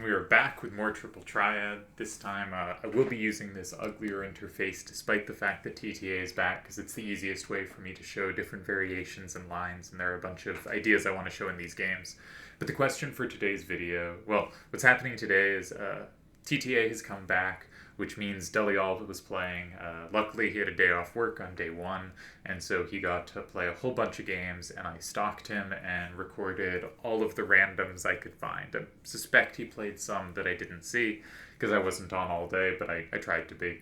We are back with more Triple Triad. This time I will be using this uglier interface despite the fact that TTA is back because it's the easiest way for me to show different variations and lines, and there are a bunch of ideas I want to show in these games. But the question for today's video, well, what's happening today is TTA has come back, which means Deli was playing. Luckily, he had a day off work on day one, and so he got to play a whole bunch of games, and I stalked him and recorded all of the randoms I could find. I suspect he played some that I didn't see, because I wasn't on all day, but I tried to be.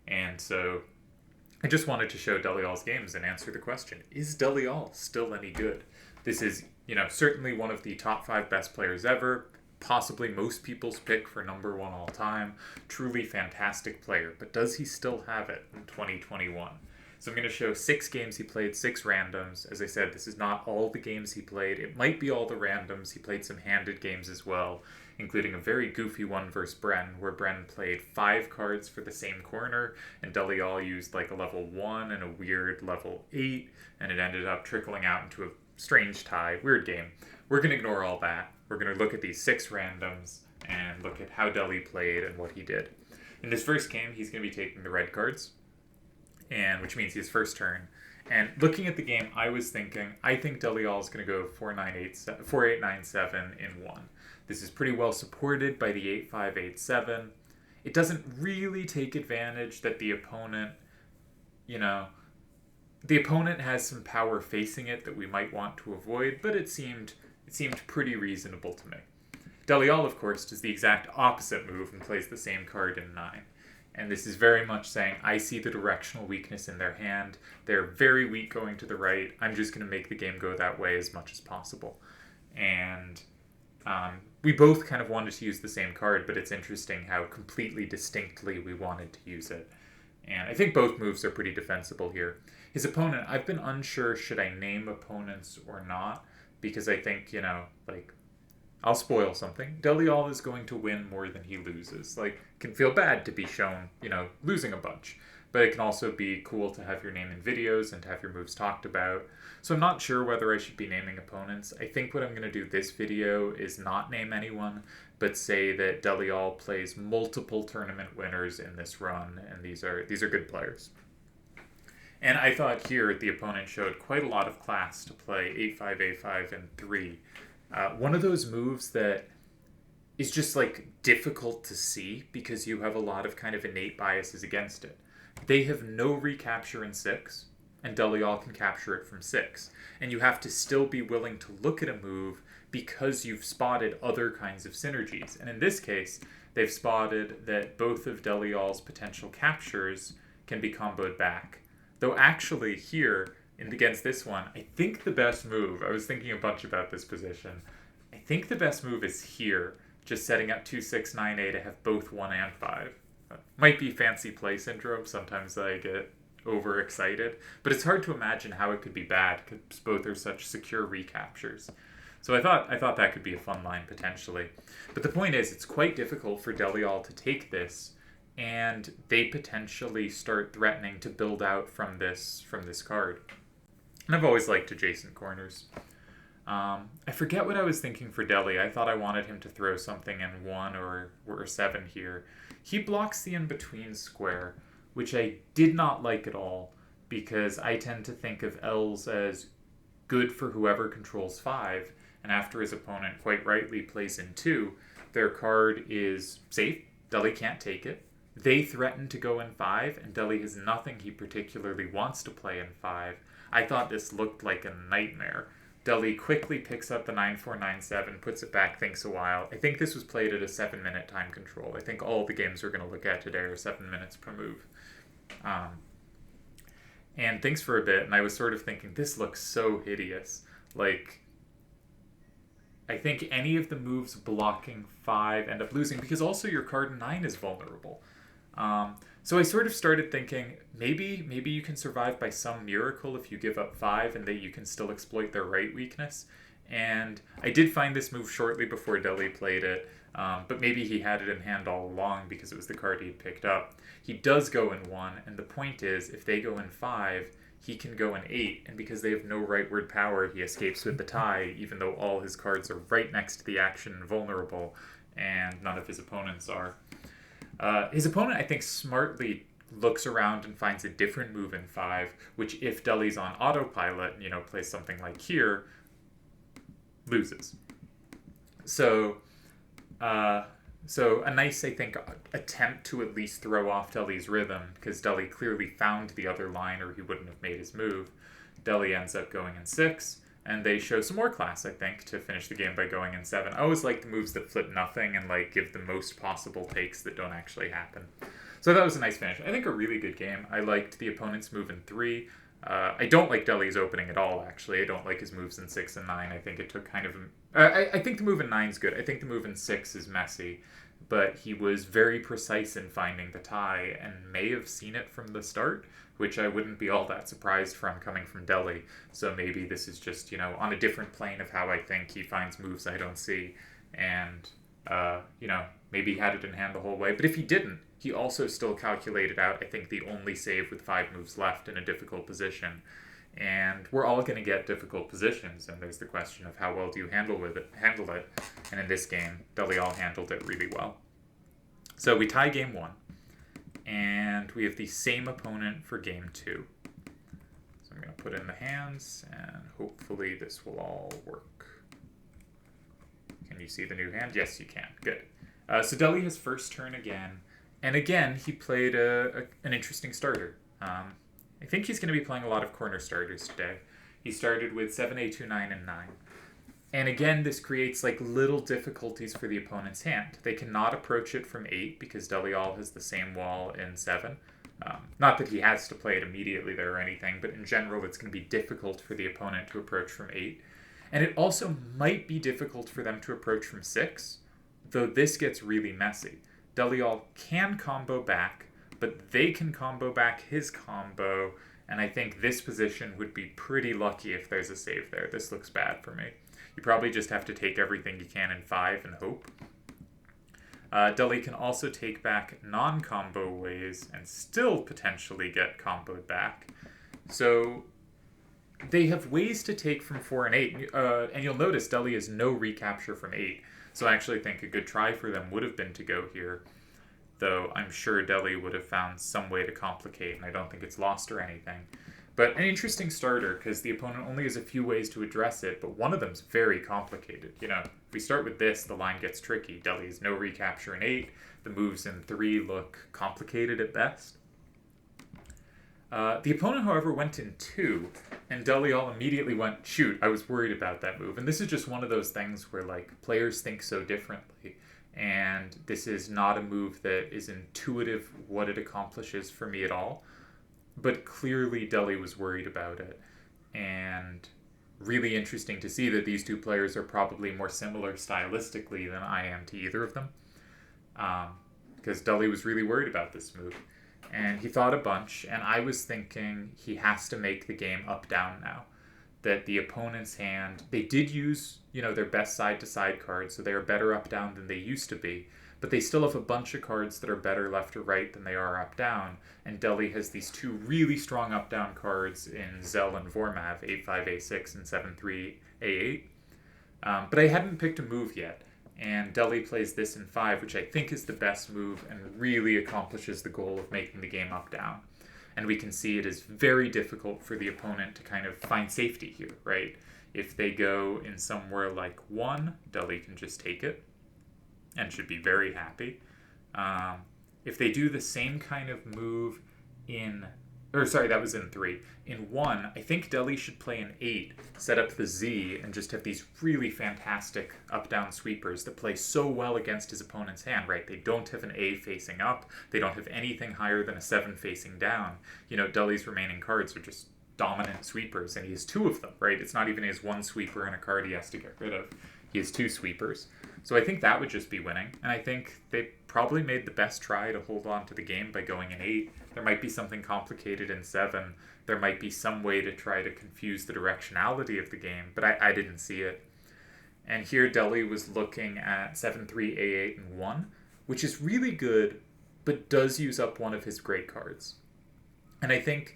And so I just wanted to show Deli games and answer the question, is Deli still any good? This is, certainly one of the top 5 best players ever, possibly most people's pick for number 1 all time. Truly fantastic player, but does he still have it in 2021? So I'm going to show 6 games he played, 6 randoms. As I said, this is not all the games he played. It might be all the randoms. He played some handed games as well, including a very goofy one versus Bren, where Bren played 5 cards for the same corner, and Deli used like a level 1 and a weird level 8, and it ended up trickling out into a strange tie. Weird game. We're going to ignore all that. We're going to look at these 6 randoms and look at how Deli played and what he did. In this first game, he's going to be taking the red cards, and which means his first turn. And looking at the game, I was thinking, I think Deli is going to go 4897 in 1. This is pretty well supported by the 8587. It doesn't really take advantage that the opponent, the opponent has some power facing it that we might want to avoid, but it seemed pretty reasonable to me. Deli, of course, does the exact opposite move and plays the same card in 9. And this is very much saying, I see the directional weakness in their hand. They're very weak going to the right. I'm just going to make the game go that way as much as possible. And we both kind of wanted to use the same card, but it's interesting how completely distinctly we wanted to use it. And I think both moves are pretty defensible here. His opponent, I've been unsure should I name opponents or not, because I think, I'll spoil something. Deli is going to win more than he loses. It can feel bad to be shown, losing a bunch. But it can also be cool to have your name in videos and to have your moves talked about. So I'm not sure whether I should be naming opponents. I think what I'm going to do this video is not name anyone, but say that Deli plays multiple tournament winners in this run, and these are good players. And I thought here the opponent showed quite a lot of class to play 8-5, and 3. One of those moves that is just difficult to see because you have a lot of kind of innate biases against it. They have no recapture in 6, and Deli can capture it from 6. And you have to still be willing to look at a move because you've spotted other kinds of synergies. And in this case, they've spotted that both of Deli potential captures can be comboed back. Though actually here, and against this one, I think the best move, I was thinking a bunch about this position, I think the best move is here, just setting up 2, 6, 9, 8 to have both 1 and 5. Might be fancy play syndrome, sometimes I get overexcited, but it's hard to imagine how it could be bad because both are such secure recaptures. So I thought that could be a fun line potentially. But the point is, it's quite difficult for Deli to take this, and they potentially start threatening to build out from this card. And I've always liked adjacent corners. I forget what I was thinking for Deli. I thought I wanted him to throw something in 1 or 7 here. He blocks the in-between square, which I did not like at all, because I tend to think of L's as good for whoever controls 5, and after his opponent quite rightly plays in 2, their card is safe. Deli can't take it. They threaten to go in 5, and Deli has nothing he particularly wants to play in 5. I thought this looked like a nightmare. Deli quickly picks up the 9-4-9-7, puts it back, thinks a while. I think this was played at a 7-minute time control. I think all the games we're going to look at today are 7 minutes per move. And thinks for a bit, and I was sort of thinking, this looks so hideous. I think any of the moves blocking 5 end up losing, because also your card 9 is vulnerable. So I sort of started thinking, maybe you can survive by some miracle if you give up 5 and that you can still exploit their right weakness. And I did find this move shortly before Deli played it, but maybe he had it in hand all along because it was the card he'd picked up. He does go in 1, and the point is, if they go in 5, he can go in 8, and because they have no rightward power, he escapes with the tie, even though all his cards are right next to the action and vulnerable, and none of his opponents are. His opponent, I think, smartly looks around and finds a different move in 5, which if Deli's on autopilot, plays something like here, loses. So, so a nice, I think, attempt to at least throw off Deli's rhythm, because Deli clearly found the other line or he wouldn't have made his move. Deli ends up going in 6, and they show some more class, I think, to finish the game by going in 7. I always like the moves that flip nothing and give the most possible takes that don't actually happen. So that was a nice finish. I think a really good game. I liked the opponent's move in 3. I don't like Deli's opening at all, actually. I don't like his moves in 6 and 9. I think it took kind of... I think the move in 9 is good. I think the move in 6 is messy. But he was very precise in finding the tie and may have seen it from the start, which I wouldn't be all that surprised from coming from Deli. So maybe this is just, on a different plane of how I think he finds moves I don't see. And, maybe he had it in hand the whole way. But if he didn't, he also still calculated out, I think, the only save with 5 moves left in a difficult position. And we're all going to get difficult positions, and there's the question of how well do you handle it. And in this game, Deli all handled it really well. So we tie game 1, and we have the same opponent for game 2. So I'm going to put in the hands, and hopefully this will all work. Can you see the new hand? Yes, you can. Good. So Deli has first turn again. And again, he played an interesting starter. I think he's going to be playing a lot of corner starters today. He started with 7, 8, 2, 9, and 9. And again, this creates little difficulties for the opponent's hand. They cannot approach it from 8 because Deli all has the same wall in 7. Not that he has to play it immediately there or anything, but in general, it's going to be difficult for the opponent to approach from 8. And it also might be difficult for them to approach from 6, though this gets really messy. Deli all can combo back, but they can combo back his combo, and I think this position would be pretty lucky if there's a save there. This looks bad for me. You probably just have to take everything you can in 5 and hope. Deli can also take back non-combo ways and still potentially get comboed back. So they have ways to take from 4 and 8, and you'll notice Deli has no recapture from 8. So I actually think a good try for them would have been to go here, though I'm sure Deli would have found some way to complicate, and I don't think it's lost or anything. But an interesting starter, because the opponent only has a few ways to address it, but one of them's very complicated. If we start with this, the line gets tricky. Deli has no recapture in 8. The moves in 3 look complicated at best. The opponent, however, went in 2, and Deli all immediately went, shoot, I was worried about that move. And this is just one of those things where, players think so differently. And this is not a move that is intuitive what it accomplishes for me at all. But clearly Deli was worried about it. And really interesting to see that these two players are probably more similar stylistically than I am to either of them. Because Deli was really worried about this move. And he thought a bunch, and I was thinking he has to make the game up-down now. That the opponent's hand, they did use, their best side-to-side cards, so they are better up-down than they used to be, but they still have a bunch of cards that are better left or right than they are up-down, and Deli has these 2 really strong up-down cards in Zell and Vormav, 8-5, A6, and 7-3, A8. But I hadn't picked a move yet, and Deli plays this in 5, which I think is the best move and really accomplishes the goal of making the game up-down. And we can see it is very difficult for the opponent to kind of find safety here, right? If they go in somewhere like 1, Deli can just take it and should be very happy. If they do the same kind of move that was in 3. In 1, I think Deli should play an 8, set up the Z, and just have these really fantastic up-down sweepers that play so well against his opponent's hand, right? They don't have an A facing up. They don't have anything higher than a 7 facing down. Deli's remaining cards are just dominant sweepers, and he has 2 of them, right? It's not even his 1 sweeper and a card he has to get rid of. He has 2 sweepers. So I think that would just be winning. And I think they probably made the best try to hold on to the game by going in 8. There might be something complicated in 7. There might be some way to try to confuse the directionality of the game, but I didn't see it. And here Deli was looking at 7-3, A8, and 1, which is really good, but does use up one of his great cards. And I think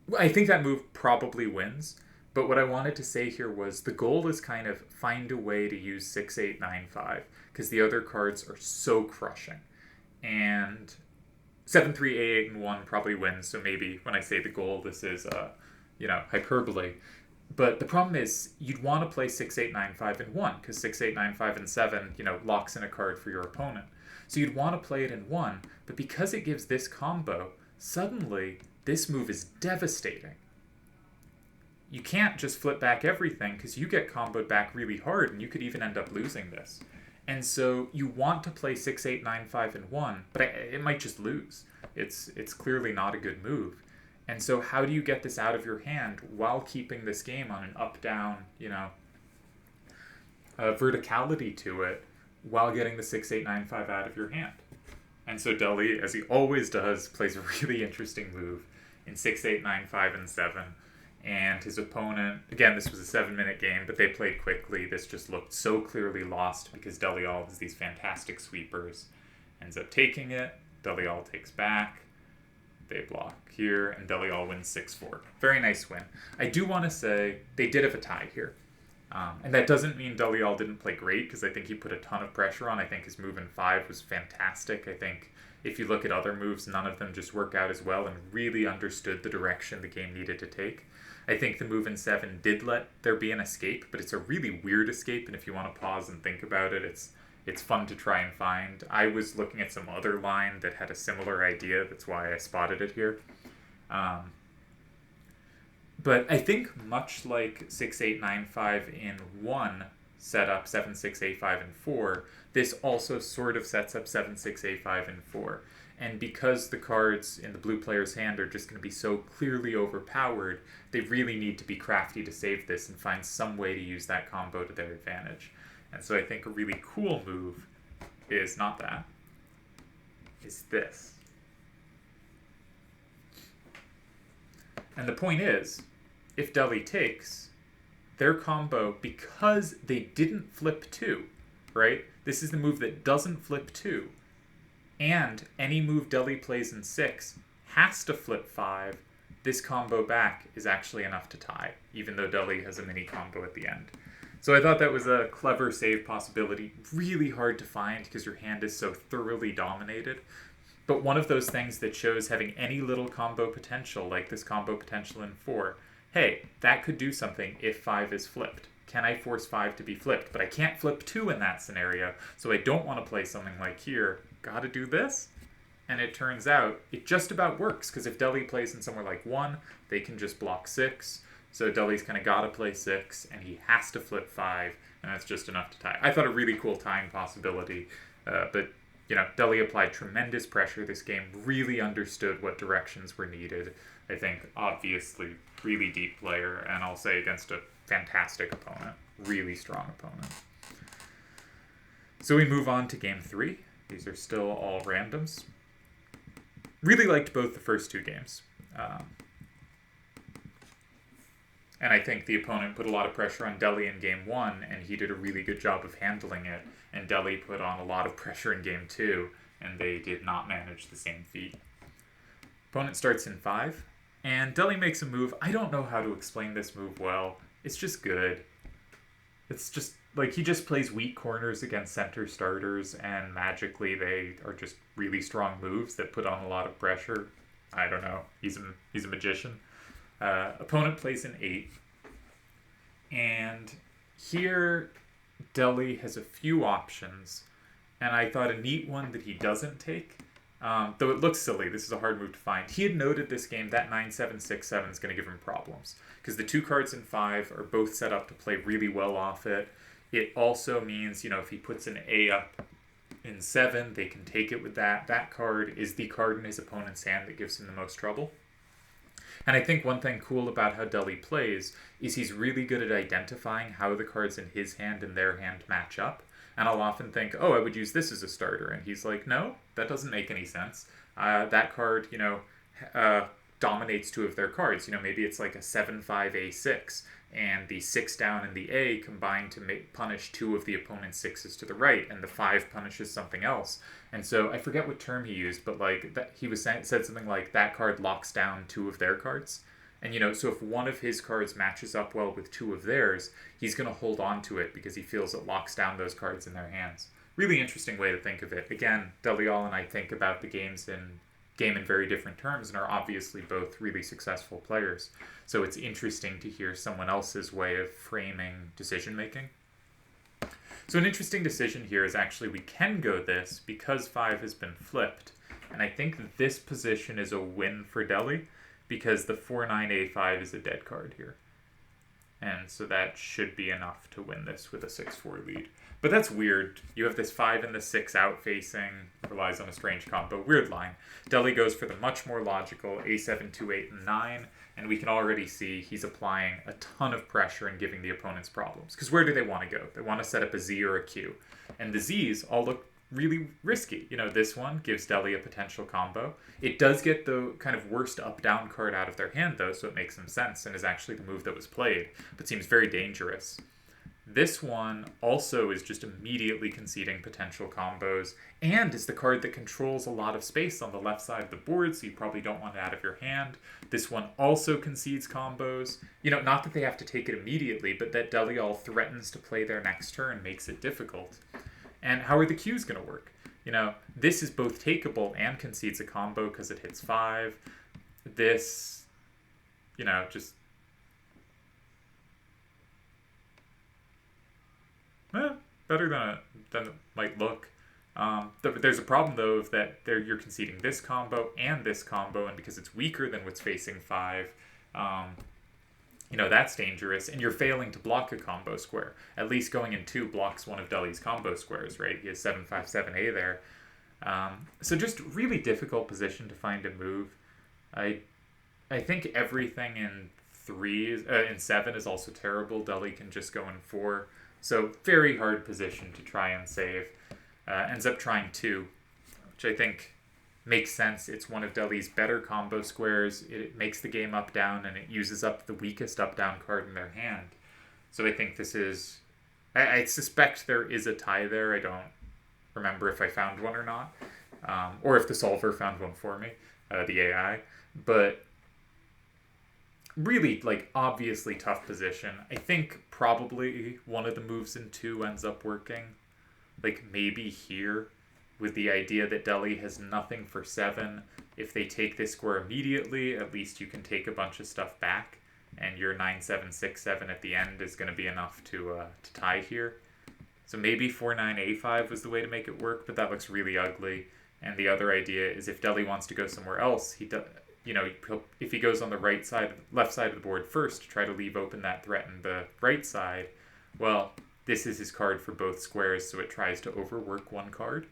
that move probably wins, But what I wanted to say here was the goal is kind of find a way to use 6, 8, 9, 5 because the other cards are so crushing. And 7, 3, A8, and 1 probably wins, so maybe when I say the goal, this is, hyperbole. But the problem is you'd want to play 6, 8, 9, 5 and 1 because 6, 8, 9, 5 and 7, locks in a card for your opponent. So you'd want to play it in 1, but because it gives this combo, suddenly this move is devastating. You can't just flip back everything because you get comboed back really hard and you could even end up losing this. And so you want to play 6, 8, 9, 5 and 1, but it might just lose. It's clearly not a good move. And so how do you get this out of your hand while keeping this game on an up-down, verticality to it while getting the 6, 8, 9, 5 out of your hand? And so Deli, as he always does, plays a really interesting move in 6, 8, 9, 5 and 7. And his opponent, again, this was a 7-minute game, but they played quickly. This just looked so clearly lost because Deli All has these fantastic sweepers. Ends up taking it. Deli All takes back. They block here, and Deli All wins 6-4. Very nice win. I do want to say they did have a tie here. And that doesn't mean Deli All didn't play great, because I think he put a ton of pressure on. I think his move in 5 was fantastic. I think if you look at other moves, none of them just work out as well and really understood the direction the game needed to take. I think the move in 7 did let there be an escape, but it's a really weird escape, and if you want to pause and think about it, it's fun to try and find. I was looking at some other line that had a similar idea. That's why I spotted it here. But I think much like 6, 8, 9, 5 in 1 set up 7, 6, 8, 5 and 4, this also sort of sets up 7, 6, 8, 5 and 4. And because the cards in the blue player's hand are just going to be so clearly overpowered, they really need to be crafty to save this and find some way to use that combo to their advantage. And so I think a really cool move is not that, is this. And the point is, if Deli takes, their combo, because they didn't flip 2, right? This is the move that doesn't flip 2. And any move Deli plays in 6 has to flip 5. This combo back is actually enough to tie, even though Deli has a mini combo at the end. So I thought that was a clever save possibility. Really hard to find because your hand is so thoroughly dominated. But one of those things that shows having any little combo potential, like this combo potential in 4, hey, that could do something if 5 is flipped. Can I force 5 to be flipped? But I can't flip 2 in that scenario, so I don't want to play something like here. Gotta do this? And it turns out it just about works, because if Deli plays in somewhere like 1, they can just block 6. So Deli's kind of got to play 6, and he has to flip 5, and that's just enough to tie. I thought a really cool tying possibility, but Deli applied tremendous pressure this game, really understood what directions were needed. I think, obviously, really deep player, and I'll say against a fantastic opponent, really strong opponent. So we move on to game 3. These are still all randoms. Really liked both the first 2 games. And I think the opponent put a lot of pressure on Deli in game 1, and he did a really good job of handling it. And Deli put on a lot of pressure in game 2, and they did not manage the same feat. Opponent starts in 5, and Deli makes a move. I don't know how to explain this move well. It's just good. It's just, he just plays weak corners against center starters, and magically they are just really strong moves that put on a lot of pressure. I don't know. He's a magician. Opponent plays an 8. And here, Deli has a few options. And I thought a neat one that he doesn't take, though it looks silly. This is a hard move to find. He had noted this game that 9, 7, 6, 7 is going to give him problems. Because the 2 cards in 5 are both set up to play really well off it. It also means, if he puts an A up in 7, they can take it with that. That card is the card in his opponent's hand that gives him the most trouble. And I think one thing cool about how Deli plays is he's really good at identifying how the cards in his hand and their hand match up. And I'll often think, I would use this as a starter. And he's like, no, that doesn't make any sense. That card, dominates 2 of their cards. Maybe it's like a 7, 5, A6. And the 6 down and the A combine to punish 2 of the opponent's 6s to the right. And the 5 punishes something else. And so I forget what term he used, but said something like that card locks down 2 of their cards. And, so if one of his cards matches up well with two of theirs, he's going to hold on to it because he feels it locks down those cards in their hands. Really interesting way to think of it. Again, Deli and I think about the game in very different terms and are obviously both really successful players. So it's interesting to hear someone else's way of framing decision making. So an interesting decision here is actually we can go this because 5 has been flipped. And I think this position is a win for Deli because the 4-9-A5 is a dead card here. And so that should be enough to win this with a 6-4 lead. But that's weird. You have this 5 and the 6 out facing, relies on a strange combo. Weird line. Deli goes for the much more logical A7, 2, 8, and 9. And we can already see he's applying a ton of pressure and giving the opponents problems. Because where do they want to go? They want to set up a Z or a Q. And the Zs all look really risky. This one gives Deli a potential combo. It does get the kind of worst up-down card out of their hand, though, so it makes some sense and is actually the move that was played, but seems very dangerous. This one also is just immediately conceding potential combos and is the card that controls a lot of space on the left side of the board, so you probably don't want it out of your hand. This one also concedes combos. Not that they have to take it immediately, but that Deli threatens to play their next turn makes it difficult. And how are the Qs going to work? This is both takeable and concedes a combo because it hits 5. This, just... better than it might look. There's a problem, though, of that you're conceding this combo, and because it's weaker than what's facing 5, that's dangerous, and you're failing to block a combo square. At least going in 2 blocks one of Deli's combo squares, right? He has 7-5-7-A there. So just really difficult position to find a move. I think everything in 7 is also terrible. Deli can just go in 4. So very hard position to try and save. Ends up trying 2, which I think makes sense. It's one of Deli's better combo squares. It makes the game up-down, and it uses up the weakest up-down card in their hand. So I think this is... I suspect there is a tie there. I don't remember if I found one or not. Or if the solver found one for me, the AI. But really, obviously tough position. I think probably one of the moves in 2 ends up working. Maybe here, with the idea that Deli has nothing for 7. If they take this square immediately, at least you can take a bunch of stuff back, and your 9-7-6-7 at the end is going to be enough to tie here. So maybe 4-9-A5 was the way to make it work, but that looks really ugly. And the other idea is if Deli wants to go somewhere else, if he goes on the left side of the board first to try to leave open that threaten the right side, well, this is his card for both squares, so it tries to overwork one card.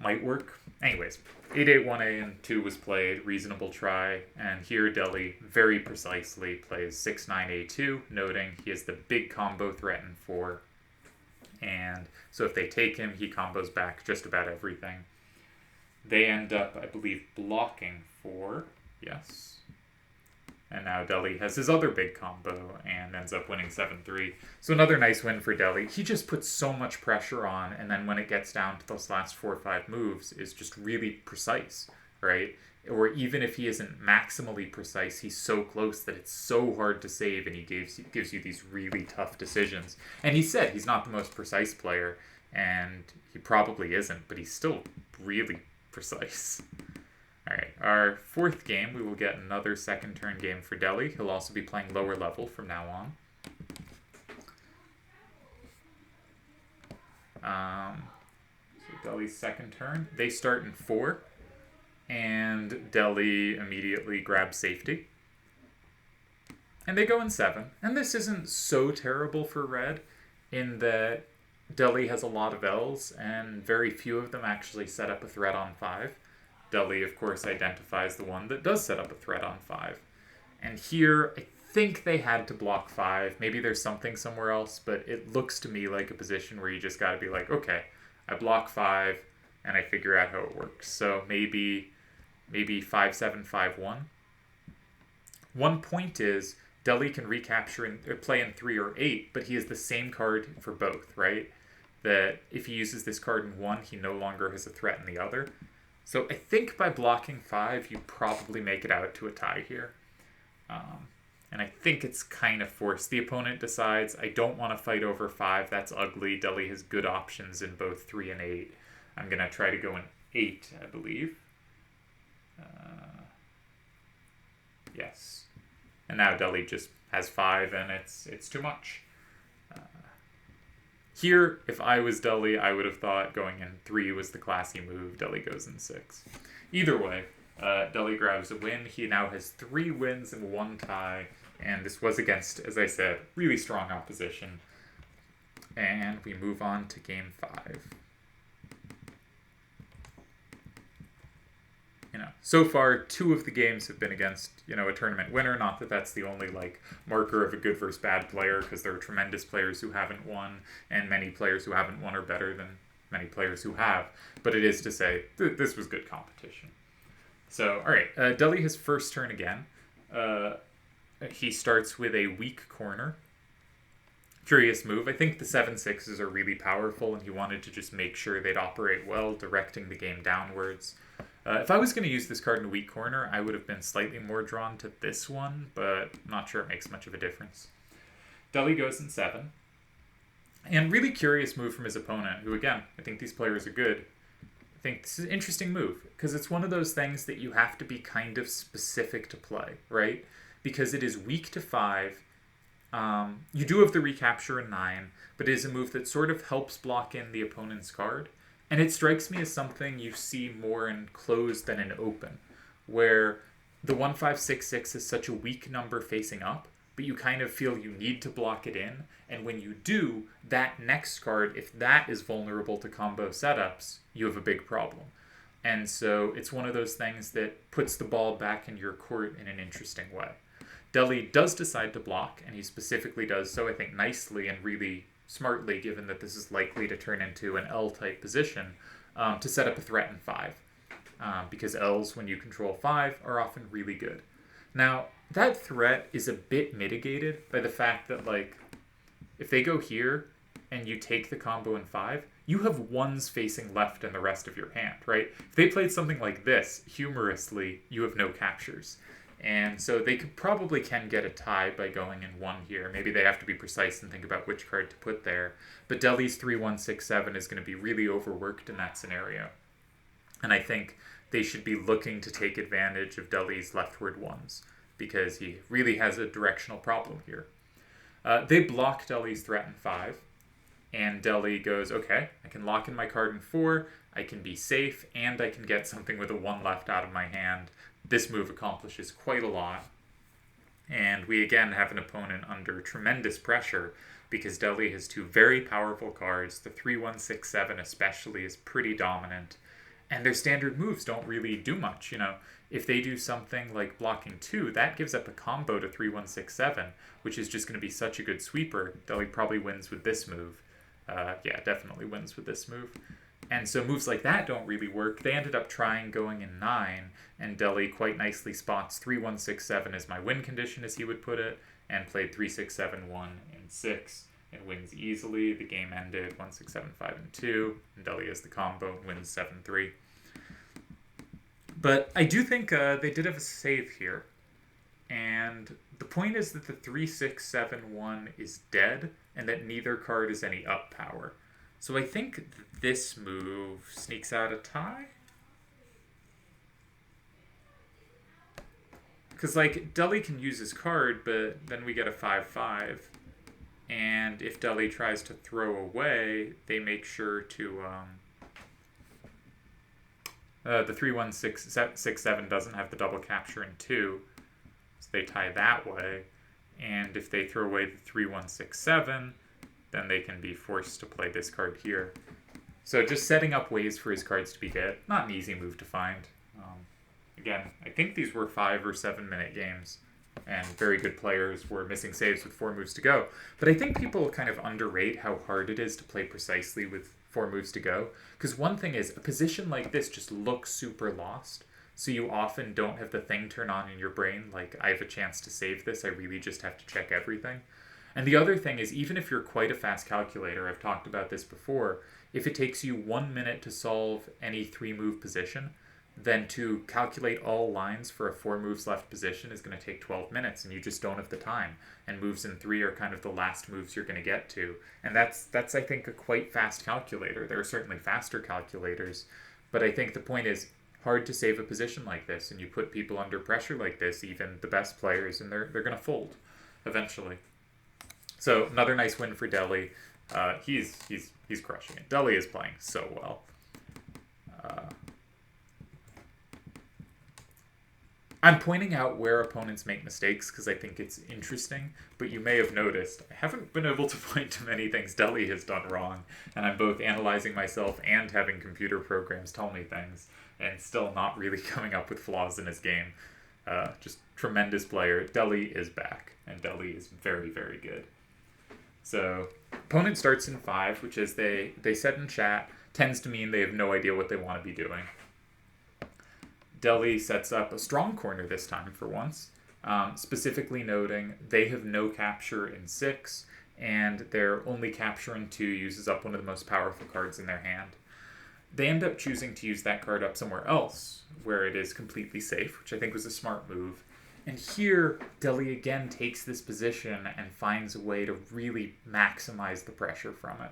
Might work. Anyways, 8-8-1-A and 2 was played, reasonable try, and here Deli very precisely plays 6-9-A2, noting he has the big combo threat in 4, and so if they take him, he combos back just about everything. They end up, I believe, blocking 4, yes. And now Deli has his other big combo and ends up winning 7-3. So another nice win for Deli. He just puts so much pressure on, and then when it gets down to those last 4 or 5 moves, is just really precise, right? Or even if he isn't maximally precise, he's so close that it's so hard to save, and he gives you these really tough decisions. And he said he's not the most precise player, and he probably isn't, but he's still really precise. Alright, our 4th game, we will get another second turn game for Deli. He'll also be playing lower level from now on. So Deli's second turn. They start in 4, and Deli immediately grabs safety. And they go in 7. And this isn't so terrible for red, in that Deli has a lot of L's, and very few of them actually set up a threat on 5. Deli, of course, identifies the one that does set up a threat on 5. And here, I think they had to block 5. Maybe there's something somewhere else, but it looks to me like a position where you just got to be like, okay, I block 5, and I figure out how it works. So maybe 5-7-5-1. One point is, Deli can recapture and play in 3 or 8, but he has the same card for both, right? That if he uses this card in 1, he no longer has a threat in the other. So I think by blocking 5, you probably make it out to a tie here. And I think it's kind of forced. The opponent decides, I don't want to fight over 5. That's ugly. Deli has good options in both 3 and 8. I'm going to try to go in 8, I believe. Yes. And now Deli just has 5, and it's too much. Here, if I was Deli, I would have thought going in 3 was the classy move. Deli goes in 6. Either way, Deli grabs a win. He now has 3 wins and 1 tie. And this was against, as I said, really strong opposition. And we move on to game 5. So far, 2 of the games have been against, a tournament winner. Not that that's the only, marker of a good versus bad player, because there are tremendous players who haven't won, and many players who haven't won are better than many players who have. But it is to say, this was good competition. So, all right, Deli his first turn again. He starts with a weak corner. Curious move. I think the 7/6s are really powerful, and he wanted to just make sure they'd operate well, directing the game downwards. If I was going to use this card in a weak corner, I would have been slightly more drawn to this one, but not sure it makes much of a difference. Deli goes in 7. And really curious move from his opponent, who, again, I think these players are good. I think this is an interesting move, because it's one of those things that you have to be kind of specific to play, right? Because it is weak to 5. You do have the recapture in 9, but it is a move that sort of helps block in the opponent's card. And it strikes me as something you see more in closed than in open, where the 1-5-6-6 is such a weak number facing up, but you kind of feel you need to block it in. And when you do, that next card, if that is vulnerable to combo setups, you have a big problem. And so it's one of those things that puts the ball back in your court in an interesting way. Deli does decide to block, and he specifically does so, I think, nicely and really smartly, given that this is likely to turn into an L-type position, to set up a threat in 5. Because L's, when you control 5, are often really good. Now, that threat is a bit mitigated by the fact that, if they go here and you take the combo in 5, you have 1s facing left in the rest of your hand, right? If they played something like this, humorously, you have no captures. And so they probably can get a tie by going in 1 here. Maybe they have to be precise and think about which card to put there. But Deli's 3-1-6-7 is going to be really overworked in that scenario. And I think they should be looking to take advantage of Deli's leftward 1s, because he really has a directional problem here. They block Deli's threat in 5. And Deli goes, okay, I can lock in my card in 4, I can be safe, and I can get something with a 1 left out of my hand. This move accomplishes quite a lot. And we again have an opponent under tremendous pressure, because Deli has 2 very powerful cards. The 3-1-6-7 especially is pretty dominant. And their standard moves don't really do much. If they do something like blocking 2, that gives up a combo to 3-1-6-7, which is just going to be such a good sweeper. Deli probably wins with this move. Yeah, definitely wins with this move. And so moves like that don't really work. They ended up trying going in 9, and Deli quite nicely spots 3-1-6-7 as my win condition, as he would put it, and played 3-6-7-1 in 6, and wins easily. The game ended 1-6-7-5-2, and Deli has the combo and wins 7-3. But I do think they did have a save here, and the point is that the 3-6-7-1 is dead, and that neither card is any up power. So I think this move sneaks out a tie? Because, Deli can use his card, but then we get a 5-5. And if Deli tries to throw away, they make sure to... the 3-1-6-7 doesn't have the double capture in 2, so they tie that way. And if they throw away the 3-1-6-7... then they can be forced to play this card here. So just setting up ways for his cards to be dead. Not an easy move to find. Again, I think these were 5 or 7 minute games, and very good players were missing saves with 4 moves to go. But I think people kind of underrate how hard it is to play precisely with 4 moves to go. Because one thing is, a position like this just looks super lost. So you often don't have the thing turn on in your brain, I have a chance to save this, I really just have to check everything. And the other thing is, even if you're quite a fast calculator, I've talked about this before, if it takes you 1 minute to solve any 3-move position, then to calculate all lines for a 4 moves left position is going to take 12 minutes, and you just don't have the time. And moves in 3 are kind of the last moves you're going to get to. And that's I think, a quite fast calculator. There are certainly faster calculators, but I think the point is, hard to save a position like this, and you put people under pressure like this, even the best players, and they're going to fold eventually. So another nice win for Deli. He's crushing it. Deli is playing so well. I'm pointing out where opponents make mistakes because I think it's interesting, but you may have noticed I haven't been able to point to many things Deli has done wrong, and I'm both analyzing myself and having computer programs tell me things, and still not really coming up with flaws in his game. Just tremendous player. Deli is back, and Deli is very, very good. So, opponent starts in 5, which, as they said in chat, tends to mean they have no idea what they want to be doing. Deli sets up a strong corner this time for once, specifically noting they have no capture in 6, and their only capture in 2 uses up one of the most powerful cards in their hand. They end up choosing to use that card up somewhere else, where it is completely safe, which I think was a smart move. And here, Deli again takes this position and finds a way to really maximize the pressure from it,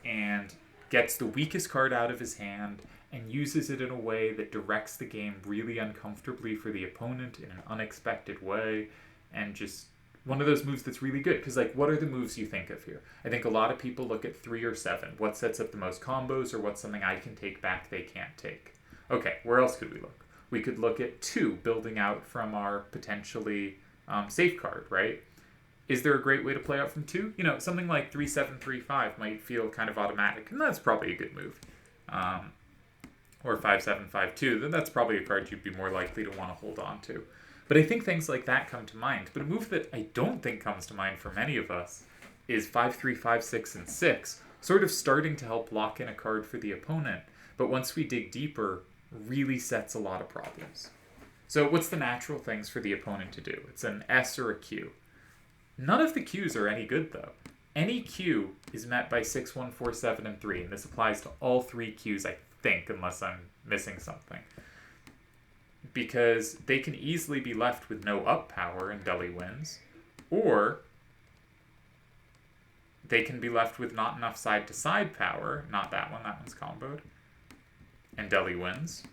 and gets the weakest card out of his hand, and uses it in a way that directs the game really uncomfortably for the opponent in an unexpected way, and just one of those moves that's really good. Because, like, what are the moves you think of here? I think a lot of people look at 3 or 7. What sets up the most combos, or what's something I can take back they can't take? Okay, where else could we look? We could look at 2, building out from our potentially safe card, right? Is there a great way to play out from 2? You know, something like 3-7-3-5 might feel kind of automatic, and that's probably a good move. Or 5-7-5-2, then that's probably a card you'd be more likely to want to hold on to. But I think things like that come to mind. But a move that I don't think comes to mind for many of us is 5-3-5-6 and 6, sort of starting to help lock in a card for the opponent, but once we dig deeper, really sets a lot of problems. So what's the natural things for the opponent to do? It's an S or a Q. None of the Qs are any good, though. Any Q is met by 6, 1, 4, 7, and 3, and this applies to all 3 Qs, I think, unless I'm missing something. Because they can easily be left with no up power and Deli wins, or they can be left with not enough side-to-side power, not that one's comboed, and Deli wins.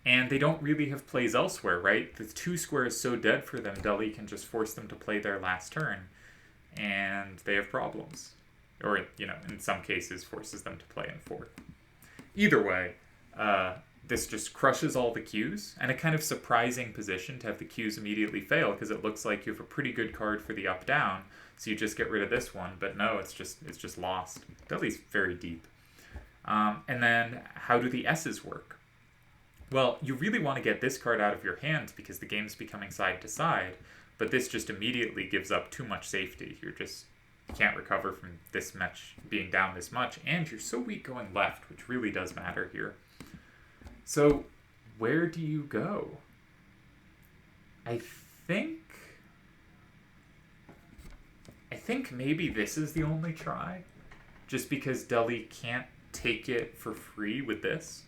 And they don't really have plays elsewhere, right? The 2 square is so dead for them, Deli can just force them to play their last turn, and they have problems. Or, you know, in some cases, forces them to play in 4. Either way, this just crushes all the Qs, and a kind of surprising position to have the Qs immediately fail, because it looks like you have a pretty good card for the up-down, so you just get rid of this one, but no, it's just lost. Deli's very deep. And then, how do the S's work? Well, you really want to get this card out of your hand because the game's becoming side-to-side, but this just immediately gives up too much safety. You can't recover from this much, being down this much, and you're so weak going left, which really does matter here. So, where do you go? I think maybe this is the only try, just because Deli can't take it for free with this.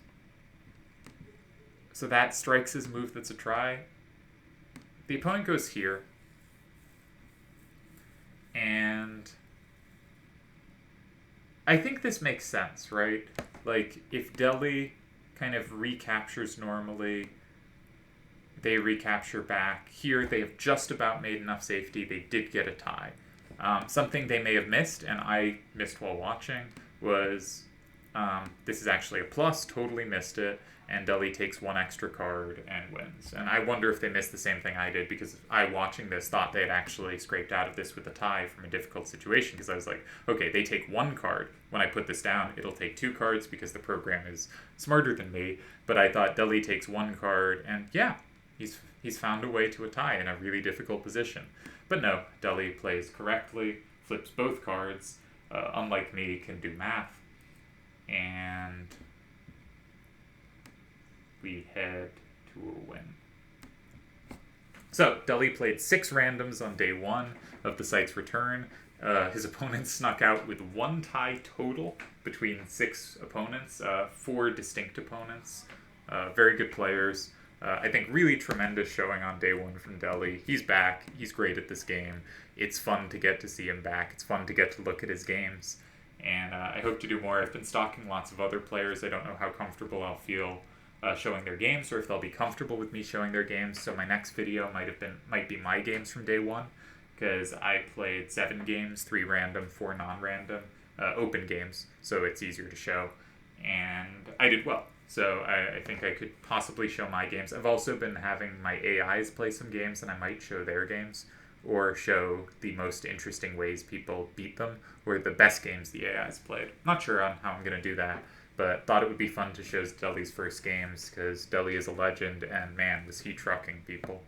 So that strikes his move that's a try. The opponent goes here, and I think this makes sense, right? Like, if Deli kind of recaptures normally, they recapture back. Here, they have just about made enough safety. They did get a tie. Something they may have missed, and I missed while watching, was this is actually a plus, totally missed it, and Deli takes 1 extra card and wins. And I wonder if they missed the same thing I did, because I, watching this, thought they had actually scraped out of this with a tie from a difficult situation, because I was like, okay, they take 1 card. When I put this down, it'll take 2 cards, because the program is smarter than me, but I thought Deli takes 1 card, and yeah, he's found a way to a tie in a really difficult position. But no, Deli plays correctly, flips both cards, unlike me, can do math, and we head to a win. So, Deli played 6 randoms on day 1 of the site's return. His opponents snuck out with 1 tie total between 6 opponents, 4 distinct opponents. Very good players. I think really tremendous showing on day one from Deli. He's back. He's great at this game. It's fun to get to see him back. It's fun to get to look at his games. And I hope to do more. I've been stalking lots of other players. I don't know how comfortable I'll feel showing their games, or if they'll be comfortable with me showing their games. So my next video might be my games from day one, because I played 7 games, 3 random, 4 non-random, open games, so it's easier to show. And I did well. So I think I could possibly show my games. I've also been having my AIs play some games, and I might show their games, or show the most interesting ways people beat them, or the best games the AIs played. Not sure on how I'm going to do that, but thought it would be fun to show Deli's first games, because Deli is a legend, and man, was he trucking people.